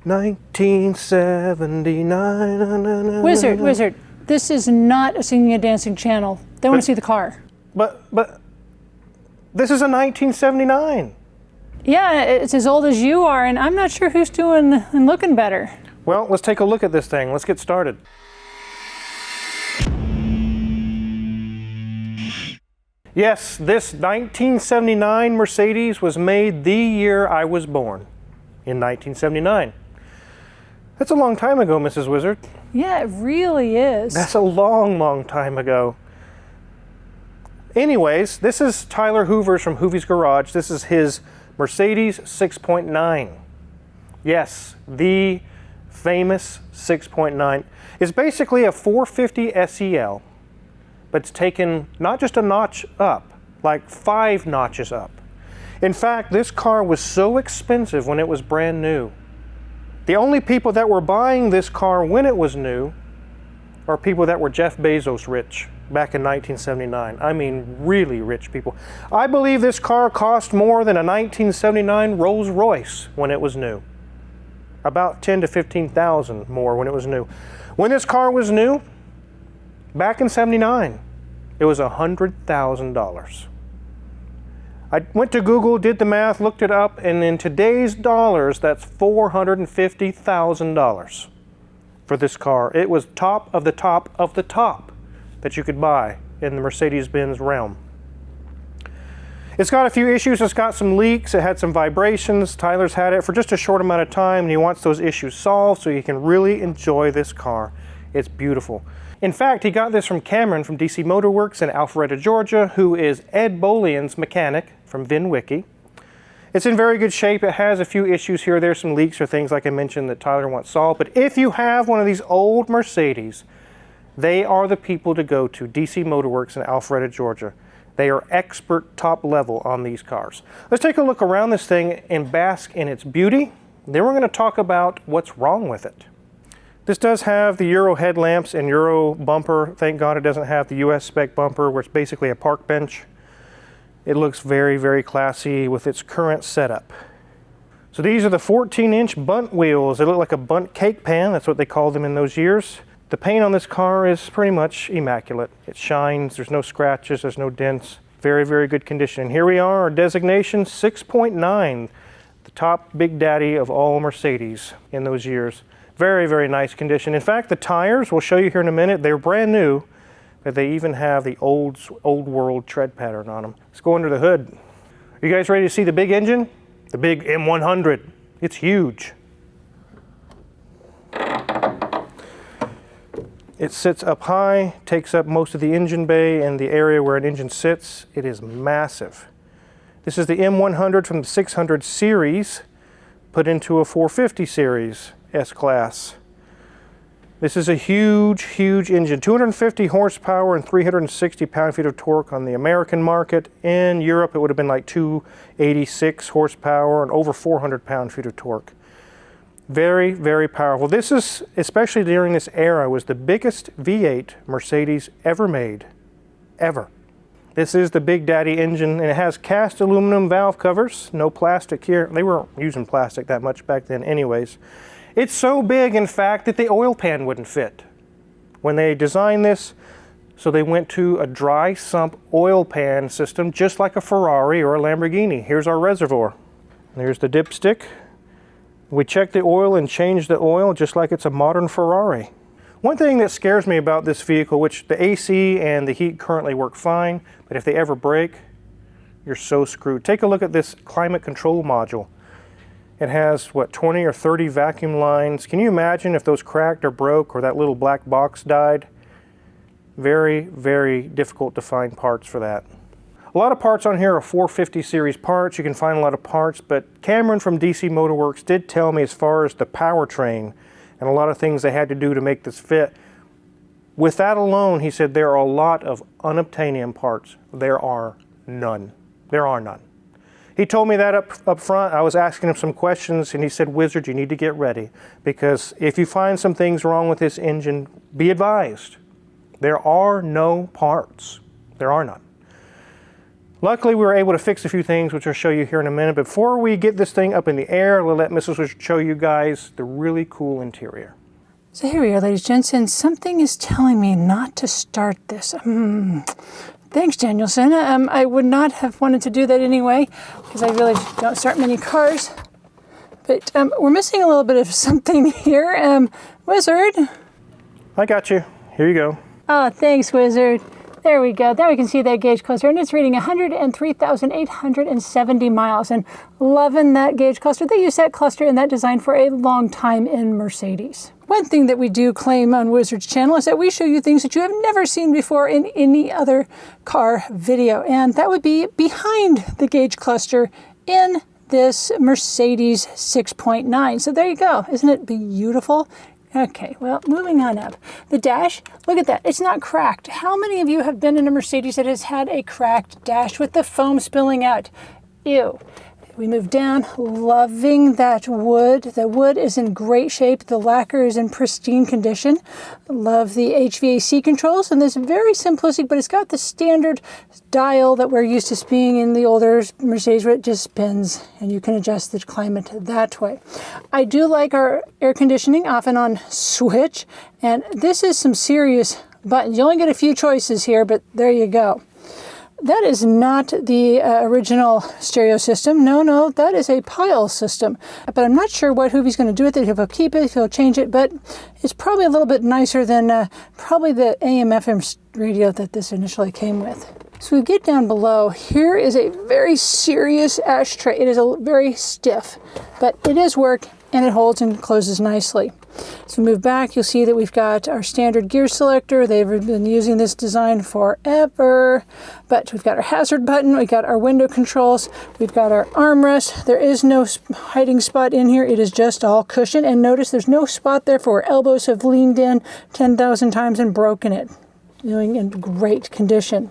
1979. Wizard, this is not a singing and dancing channel. They want to see the car. But this is a 1979. Yeah, it's as old as you are, and I'm not sure who's doing and looking better. Well, let's take a look at this thing. Let's get started. Yes, this 1979 Mercedes was made the year I was born, in 1979. That's a long time ago, Mrs. Wizard. Yeah, it really is. That's a long, long time ago. Anyways, this is Tyler Hoover's from Hoovie's Garage. This is his Mercedes 6.9. Yes, the famous 6.9. It's basically a 450 SEL, but it's taken not just a notch up, like 5 notches up. In fact, this car was so expensive when it was brand new. The only people that were buying this car when it was new are people that were Jeff Bezos rich back in 1979. I mean, really rich people. I believe this car cost more than a 1979 Rolls Royce when it was new. About 10 to 15,000 more when it was new. When this car was new, back in 79, it was $100,000. I went to Google, did the math, looked it up, and in today's dollars, that's $450,000 for this car. It was top of the top of the top that you could buy in the Mercedes-Benz realm. It's got a few issues. It's got some leaks. It had some vibrations. Tyler's had it for just a short amount of time, and he wants those issues solved so you can really enjoy this car. It's beautiful. In fact, he got this from Cameron from DC Motor Works in Alpharetta, Georgia, who is Ed Bolian's mechanic from VinWiki. It's in very good shape. It has a few issues here. There's some leaks or things like I mentioned that Tyler wants solved. But if you have one of these old Mercedes, they are the people to go to, DC Motor Works in Alpharetta, Georgia. They are expert top level on these cars. Let's take a look around this thing and bask in its beauty. Then we're going to talk about what's wrong with it. This does have the Euro headlamps and Euro bumper. Thank God it doesn't have the US spec bumper where it's basically a park bench. It looks very, very classy with its current setup. So these are the 14-inch bunt wheels. They look like a bunt cake pan. That's what they called them in those years. The paint on this car is pretty much immaculate. It shines, there's no scratches, there's no dents. Very, very good condition. And here we are, our designation 6.9, the top big daddy of all Mercedes in those years. Very, very nice condition. In fact, the tires, we'll show you here in a minute, they're brand new, but they even have the old world tread pattern on them. Let's go under the hood. Are you guys ready to see the big engine? The big M100. It's huge. It sits up high, takes up most of the engine bay and the area where an engine sits. It is massive. This is the M100 from the 600 series, put into a 450 series S-Class. This is a huge, huge engine. 250 horsepower and 360 pound-feet of torque on the American market. In Europe, it would have been like 286 horsepower and over 400 pound-feet of torque. Very, very powerful. This is, especially during this era, was the biggest V8 Mercedes ever made, ever. This is the Big Daddy engine, and it has cast aluminum valve covers, no plastic here. They weren't using plastic that much back then anyways. It's so big, in fact, that the oil pan wouldn't fit. When they designed this, so they went to a dry sump oil pan system, just like a Ferrari or a Lamborghini. Here's our reservoir. There's the dipstick. We check the oil and change the oil just like it's a modern Ferrari. One thing that scares me about this vehicle, which the AC and the heat currently work fine, but if they ever break, you're so screwed. Take a look at this climate control module. It has, what, 20 or 30 vacuum lines. Can you imagine if those cracked or broke or that little black box died? Very, very difficult to find parts for that. A lot of parts on here are 450 series parts. You can find a lot of parts, but Cameron from DC Motor Works did tell me as far as the powertrain and a lot of things they had to do to make this fit. With that alone, he said there are a lot of unobtainium parts. There are none. There are none. He told me that up front. I was asking him some questions, and he said, Wizard, you need to get ready, because if you find some things wrong with this engine, be advised. There are no parts. There are none. Luckily, we were able to fix a few things, which I'll show you here in a minute. Before we get this thing up in the air, we'll let Mrs. show you guys the really cool interior. So here we are, ladies and gents, and something is telling me not to start this. Thanks, Danielson. I would not have wanted to do that anyway, because I really don't start many cars. But we're missing a little bit of something here. Wizard. I got you. Here you go. Oh, thanks, Wizard. There we go. There we can see that gauge cluster, and it's reading 103,870 miles. And loving that gauge cluster. They used that cluster and that design for a long time in Mercedes. One thing that we do claim on Wizard's channel is that we show you things that you have never seen before in any other car video, and that would be behind the gauge cluster in this Mercedes 6.9. So there you go. Isn't it beautiful? Okay, well, moving on up. The dash, look at that. It's not cracked. How many of you have been in a Mercedes that has had a cracked dash with the foam spilling out? Ew. We move down, loving that wood. The wood is in great shape. The lacquer is in pristine condition. Love the HVAC controls, and this very simplistic, but it's got the standard dial that we're used to seeing in the older Mercedes where it just spins and you can adjust the climate that way. I do like our air conditioning off and on switch, and this is some serious buttons. You only get a few choices here, but there you go. That is not the original stereo system. No, that is a pile system. But I'm not sure what Hoovie's going to do with it. If he'll keep it, if he'll change it, but it's probably a little bit nicer than probably the AM/FM radio that this initially came with. So we get down below. Here is a very serious ashtray. It is very stiff, but it is work and it holds and closes nicely. So we move back, you'll see that we've got our standard gear selector. They've been using this design forever. But we've got our hazard button, we've got our window controls, we've got our armrest. There is no hiding spot in here. It is just all cushion. And notice there's no spot there for where elbows have leaned in 10,000 times and broken it. Doing in great condition.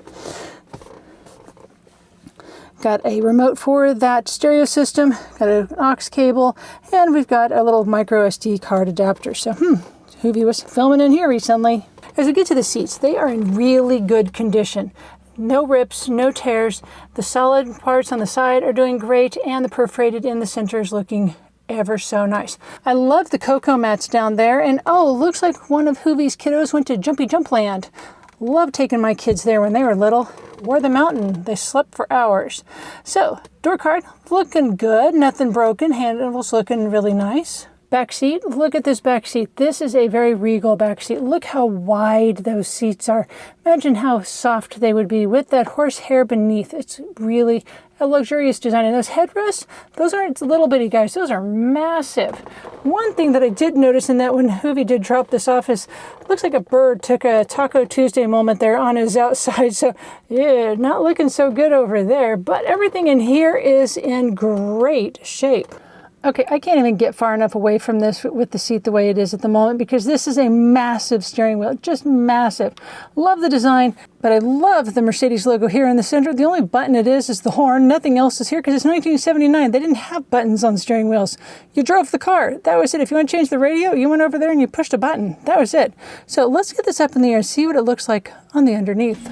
Got a remote for that stereo system, got an aux cable, and we've got a little micro SD card adapter. So, Hoovie was filming in here recently. As we get to the seats, they are in really good condition. No rips, no tears. The solid parts on the side are doing great, and the perforated in the center is looking ever so nice. I love the cocoa mats down there, and oh, looks like one of Hoovie's kiddos went to Jumpy Jump Land. Love taking my kids there when they were little. Wore the mountain. They slept for hours. So, door card, looking good. Nothing broken. Handles looking really nice. Back seat, look at this back seat. This is a very regal back seat. Look how wide those seats are. Imagine how soft they would be with that horsehair beneath. It's really a luxurious design. And those headrests, those aren't little bitty guys. Those are massive. One thing that I did notice in that when Hoovie did drop this off is, it looks like a bird took a Taco Tuesday moment there on his outside. So, yeah, not looking so good over there. But everything in here is in great shape. Okay, I can't even get far enough away from this with the seat the way it is at the moment because this is a massive steering wheel, just massive. Love the design, but I love the Mercedes logo here in the center. The only button it is the horn. Nothing else is here because it's 1979. They didn't have buttons on steering wheels. You drove the car. That was it. If you want to change the radio, you went over there and you pushed a button. That was it. So let's get this up in the air and see what it looks like on the underneath.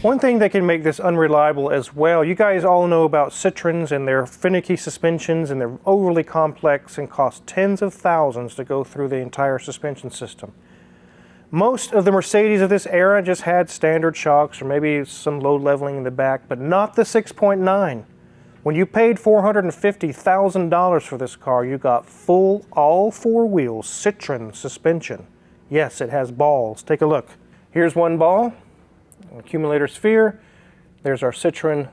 One thing that can make this unreliable as well, you guys all know about Citroens and their finicky suspensions, and they're overly complex and cost tens of thousands to go through the entire suspension system. Most of the Mercedes of this era just had standard shocks or maybe some load leveling in the back, but not the 6.9. When you paid $450,000 for this car, you got full all four wheels Citroen suspension. Yes, it has balls. Take a look. Here's one ball. Accumulator sphere. There's our Citroen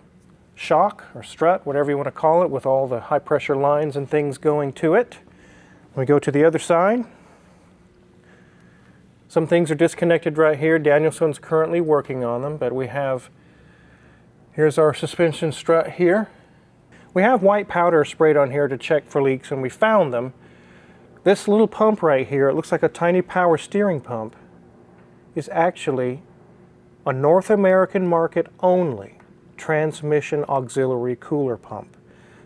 shock or strut, whatever you want to call it, with all the high pressure lines and things going to it. We go to the other side. Some things are disconnected right here. Danielson's currently working on them, but here's our suspension strut here. We have white powder sprayed on here to check for leaks, and we found them. This little pump right here, it looks like a tiny power steering pump, is actually a North American market only transmission auxiliary cooler pump.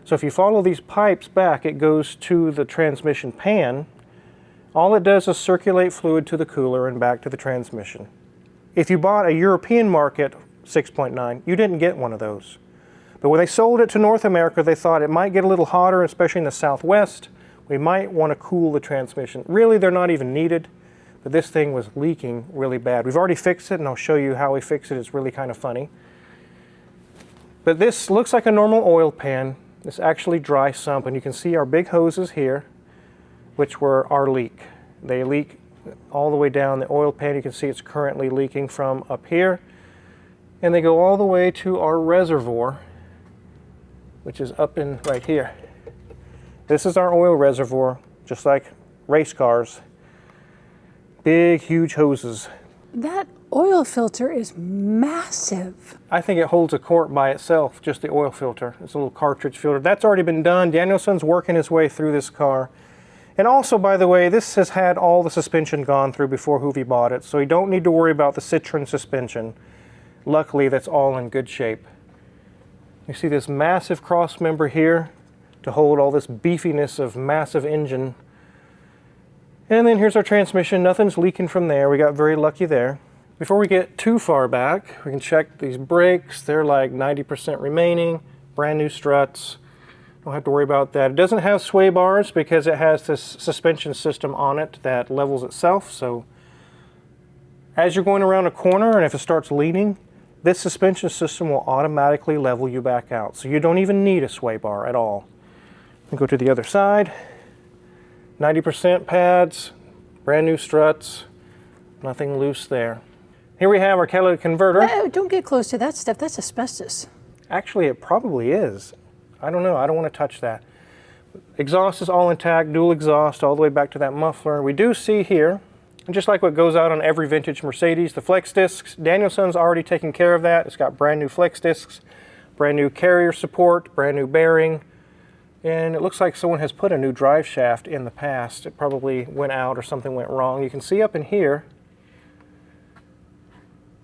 So if you follow these pipes back, it goes to the transmission pan. All it does is circulate fluid to the cooler and back to the transmission. If you bought a European market 6.9, you didn't get one of those. But when they sold it to North America, they thought it might get a little hotter, especially in the Southwest. We might want to cool the transmission. Really, they're not even needed, but this thing was leaking really bad. We've already fixed it, and I'll show you how we fix it. It's really kind of funny. But this looks like a normal oil pan. It's actually dry sump, and you can see our big hoses here, which were our leak. They leak all the way down the oil pan. You can see it's currently leaking from up here. And they go all the way to our reservoir, which is up in right here. This is our oil reservoir, just like race cars. Big, huge hoses. That oil filter is massive. I think it holds a quart by itself, just the oil filter. It's a little cartridge filter. That's already been done. Danielson's working his way through this car. And also, by the way, this has had all the suspension gone through before Hoovie bought it, so you don't need to worry about the Citroen suspension. Luckily, that's all in good shape. You see this massive cross member here to hold all this beefiness of massive engine. And then here's our transmission. Nothing's leaking from there. We got very lucky there. Before we get too far back, we can check these brakes. They're like 90% remaining, brand new struts. Don't have to worry about that. It doesn't have sway bars because it has this suspension system on it that levels itself. So as you're going around a corner and if it starts leaning, this suspension system will automatically level you back out. So you don't even need a sway bar at all. We go to the other side. 90% pads, brand new struts, nothing loose there. Here we have our catalytic converter. Don't get close to that stuff. That's asbestos. Actually, it probably is. I don't know. I don't want to touch that. Exhaust is all intact, dual exhaust all the way back to that muffler. We do see here, and just like what goes out on every vintage Mercedes, the flex discs, Danielson's already taken care of that. It's got brand new flex discs, brand new carrier support, brand new bearing, and it looks like someone has put a new drive shaft in the past. It probably went out or something went wrong. You can see up in here,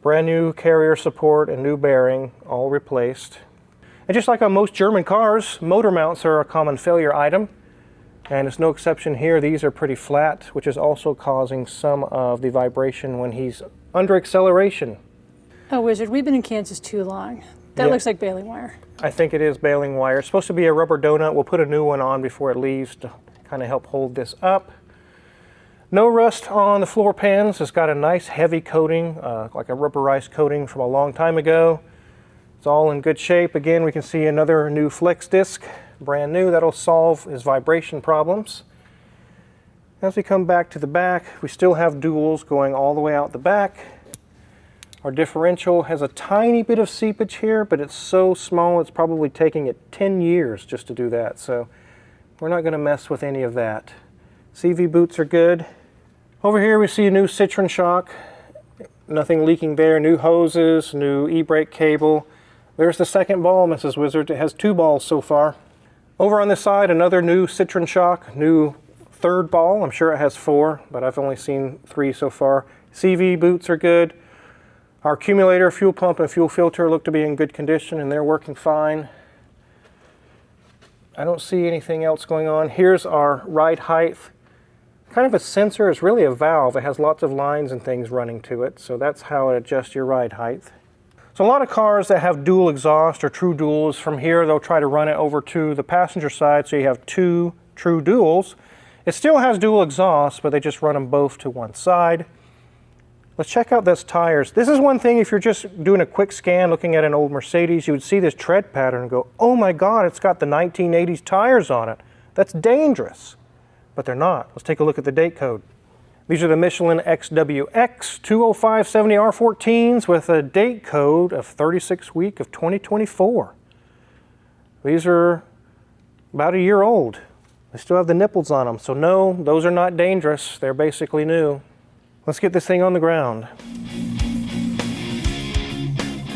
brand new carrier support and new bearing, all replaced. And just like on most German cars, motor mounts are a common failure item. And it's no exception here. These are pretty flat, which is also causing some of the vibration when he's under acceleration. Oh, Wizard, we've been in Kansas too long. That looks like baling wire. I think it is baling wire. It's supposed to be a rubber donut. We'll put a new one on before it leaves to kind of help hold this up. No rust on the floor pans. It's got a nice heavy coating, like a rubberized coating from a long time ago. It's all in good shape. Again, we can see another new flex disc, brand new. That'll solve his vibration problems. As we come back to the back, we still have duals going all the way out the back. Our differential has a tiny bit of seepage here, but it's so small it's probably taking it 10 years just to do that. So we're not going to mess with any of that. CV boots are good. Over here we see a new Citroen shock. Nothing leaking there. New hoses, new e-brake cable. There's the second ball, Mrs. Wizard. It has 2 balls so far. Over on this side, another new Citroen shock, new third ball. I'm sure it has 4, but I've only seen 3 so far. CV boots are good. Our accumulator, fuel pump, and fuel filter look to be in good condition, and they're working fine. I don't see anything else going on. Here's our ride height. Kind of a sensor. It's really a valve. It has lots of lines and things running to it, so that's how it adjusts your ride height. So a lot of cars that have dual exhaust or true duals, from here they'll try to run it over to the passenger side, so you have 2 true duals. It still has dual exhaust, but they just run them both to one side. Let's check out those tires. This is one thing, if you're just doing a quick scan looking at an old Mercedes, you would see this tread pattern and go, oh my God, it's got the 1980s tires on it. That's dangerous. But they're not. Let's take a look at the date code. These are the Michelin XWX 205/70 R14s with a date code of 36 week of 2024. These are about a year old. They still have the nipples on them, so no, those are not dangerous. They're basically new. Let's get this thing on the ground.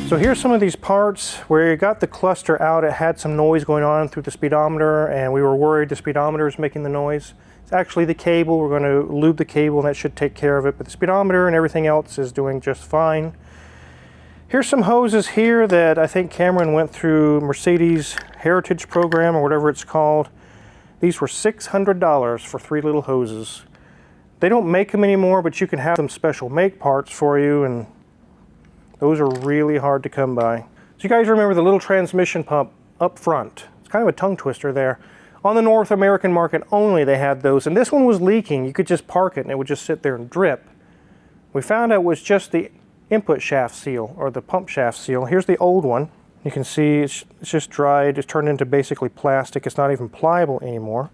So here's some of these parts where you got the cluster out. It had some noise going on through the speedometer, and we were worried the speedometer is making the noise. It's actually the cable. We're going to lube the cable, and that should take care of it. But the speedometer and everything else is doing just fine. Here's some hoses here that I think Cameron went through Mercedes Heritage Program or whatever it's called. These were $600 for 3 little hoses. They don't make them anymore, but you can have them special make parts for you, and Those are really hard to come by. So you guys remember the little transmission pump up front. It's kind of a tongue twister there. On the North American market only they had those, and this one was leaking. You could just park it and it would just sit there and drip. We found out it was just the input shaft seal, or the pump shaft seal. Here's the old one. You can see it's just dried. It's turned into basically plastic. It's not even pliable anymore.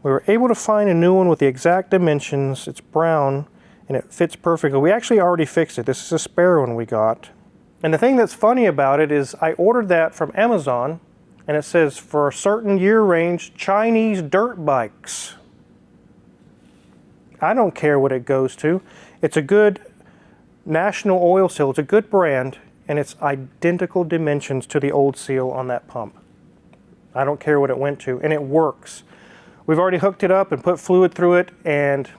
We were able to find a new one with the exact dimensions. It's brown and it fits perfectly. We actually already fixed it. This is a spare one we got. And the thing that's funny about it is I ordered that from Amazon, and it says for a certain year range, Chinese dirt bikes. I don't care what it goes to. It's a good national oil seal. It's a good brand, and it's identical dimensions to the old seal on that pump. I don't care what it went to, and it works. We've already hooked it up and put fluid through it, and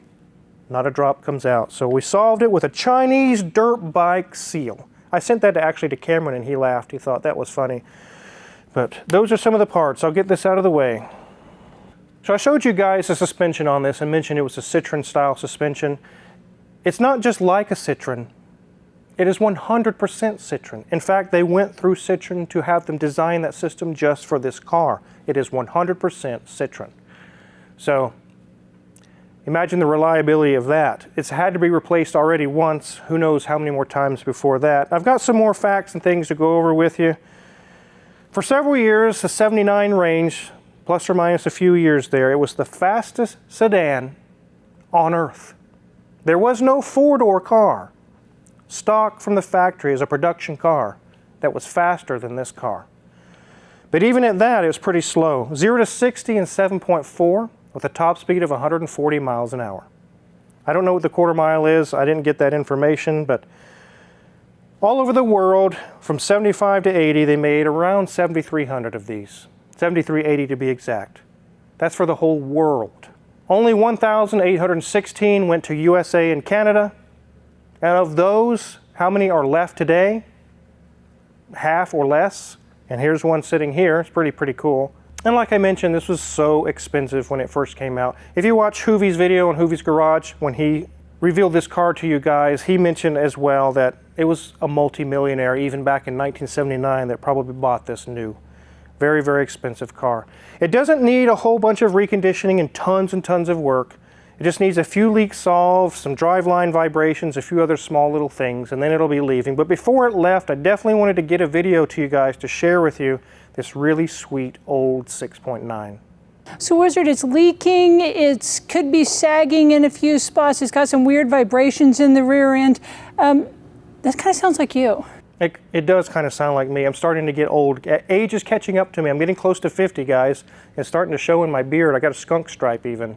not a drop comes out. So we solved it with a Chinese dirt bike seal. I sent that actually to Cameron, and he laughed. He thought that was funny. But those are some of the parts. I'll get this out of the way. So I showed you guys the suspension on this and mentioned it was a Citroen style suspension. It's not just like a Citroen. It is 100% Citroen. In fact, they went through Citroen to have them design that system just for this car. It is 100% Citroen. So imagine the reliability of that. It's had to be replaced already once. Who knows how many more times before that. I've got some more facts and things to go over with you. For several years, the 79 range, plus or minus a few years there, it was the fastest sedan on earth. There was no four-door car, stock from the factory as a production car, that was faster than this car. But even at that, it was pretty slow. 0 to 60 in 7.4 with a top speed of 140 miles an hour. I don't know what the quarter mile is. I didn't get that information, but all over the world, from 75 to 80, they made around 7,300 of these. 7,380 to be exact. That's for the whole world. Only 1,816 went to USA and Canada. And of those, how many are left today? Half or less. And here's one sitting here. It's pretty cool. And like I mentioned, this was so expensive when it first came out. If you watch Hoovie's video on Hoovie's Garage, when he revealed this car to you guys, he mentioned as well that it was a multi-millionaire even back in 1979 that probably bought this new. Very, very expensive car. It doesn't need a whole bunch of reconditioning and tons of work. It just needs a few leaks solved, some driveline vibrations, a few other small little things, and then it'll be leaving. But before it left, I definitely wanted to get a video to you guys to share with you this really sweet old 6.9. So Wizard, it's leaking, it could be sagging in a few spots, it's got some weird vibrations in the rear end. That kind of sounds like you. It does kind of sound like me. I'm starting to get old. Age is catching up to me. I'm getting close to 50, guys. It's starting to show in my beard. I got a skunk stripe even.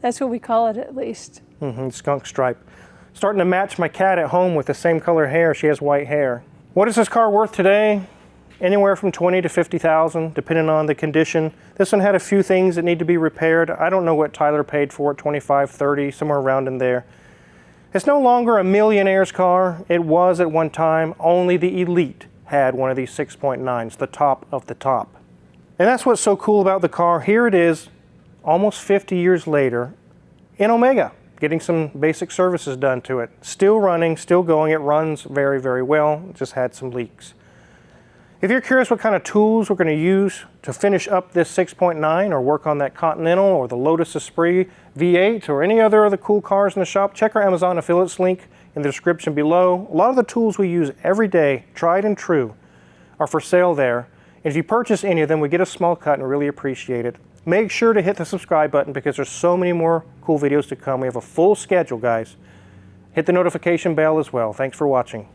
That's what we call it, at least. Skunk stripe. Starting to match my cat at home with the same color hair. She has white hair. What is this car worth today? Anywhere from 20 to 50,000, depending on the condition. This one had a few things that need to be repaired. I don't know what Tyler paid for it, 25, 30, somewhere around in there. It's no longer a millionaire's car. It was at one time. Only the elite had one of these 6.9s, the top of the top. And that's what's so cool about the car. Here it is, almost 50 years later, in Omega, getting some basic services done to it. Still running, still going. It runs very, very well. It just had some leaks. If you're curious what kind of tools we're going to use to finish up this 6.9 or work on that Continental or the Lotus Esprit V8 or any other of the cool cars in the shop, check our Amazon affiliates link in the description below. A lot of the tools we use every day, tried and true, are for sale there. And if you purchase any of them, we get a small cut and really appreciate it. Make sure to hit the subscribe button because there's so many more cool videos to come. We have a full schedule, guys. Hit the notification bell as well. Thanks for watching.